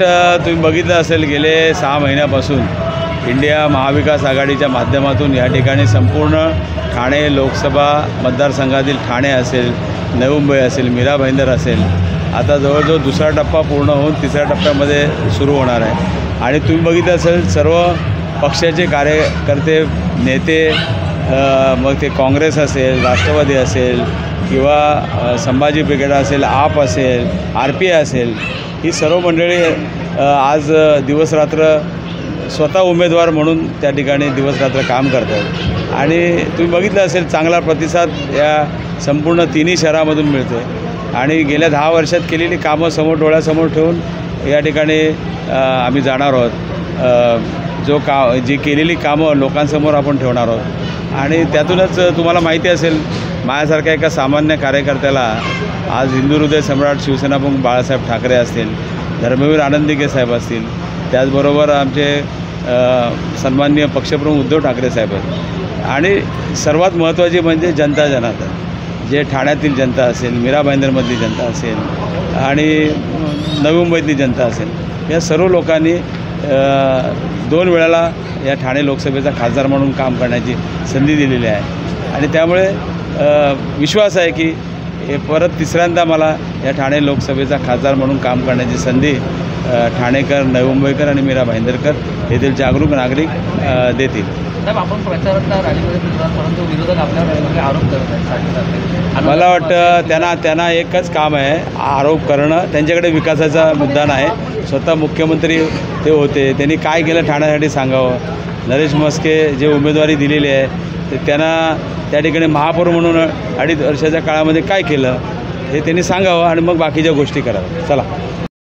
तुम्ही बघितलं असेल गेले 6 महिन्यापासून इंडिया महाविकास आघाडीच्या माध्यमातून या ठिकाणी संपूर्ण ठाणे लोकसभा मतदारसंघातील ठाणे असेल, नवी मुंबई असेल, मीरा भाईंदर असेल, आता जवळजवळ दुसरा टप्पा पूर्ण होऊन तिसऱ्या टप्प्यामध्ये सुरू होणार आहे। आणि तुम्ही बघितलं असेल सर्व पक्षाचे कार्यकर्ते, नेते, मग ते काँग्रेस असेल, राष्ट्रवादी असेल किंवा संभाजी ब्रिगेड असेल, आप असेल, RPI असेल, ही सर्व मंडळी आज दिवसरात्र स्वतः उमेदवार म्हणून त्या ठिकाणी दिवसरात्र काम करतात। आणि तुम्ही बघितलं असेल चांगला प्रतिसाद या संपूर्ण तिन्ही शहरामधून मिळतो आहे। आणि गेल्या 10 वर्षात केलेली कामं डोळ्यासमोर ठेवून या ठिकाणी आम्ही जाणार आहोत। जी केलेली कामं लोकांसमोर आपण ठेवणार आहोत। आणि त्यातूनच तुम्हाला माहिती असेल माझ्यासारख्या एका सामान्य कार्यकर्त्याला आज हिंदू हृदय सम्राट शिवसेनाप्रमुख बाळासाहेब ठाकरे असतील, धर्मवीर आनंदीके साहेब असतील, त्याचबरोबर आमचे सन्माननीय पक्षप्रमुख उद्धव ठाकरे साहेब आहेत। आणि सर्वात महत्त्वाची म्हणजे जनता जनार्दन, जे ठाण्यातील जनता असेल, मीरा भाईंदरमधली जनता असेल आणि नवी मुंबईतली जनता असेल, या सर्व लोकांनी 2 वेळेला या ठाणे लोकसभेचा खासदार म्हणून काम करण्याची संधी दिलेली आहे। आणि त्यामुळे विश्वास आहे की परत तिसऱ्यांदा मला या ठाणे लोकसभेचा खासदार म्हणून काम करण्याची संधी ठाणेकर, नवी मुंबईकर आणि मीरा भाईंदरकर येथील जागरूक नागरिक देतील। साहेब, आपण प्रचारात रॅलीमध्ये फिरतात, परंतु विरोधक आपल्यावर आरोप करत आहेत। मला वाटतं त्यांना एकच काम आहे, आरोप करणं। त्यांच्याकडे विकासाचा मुद्दा नाही। स्वतः मुख्यमंत्री ते होते, त्यांनी काय केलं ठाण्यासाठी सांगावं। नरेश म्हस्के जे उमेदवारी दिलेली आहे ते त्यांना त्या ठिकाणी महापौर म्हणून 2.5 वर्षाच्या काळामध्ये काय केलं हे त्यांनी सांगावं आणि मग बाकीच्या गोष्टी कराव्या। चला।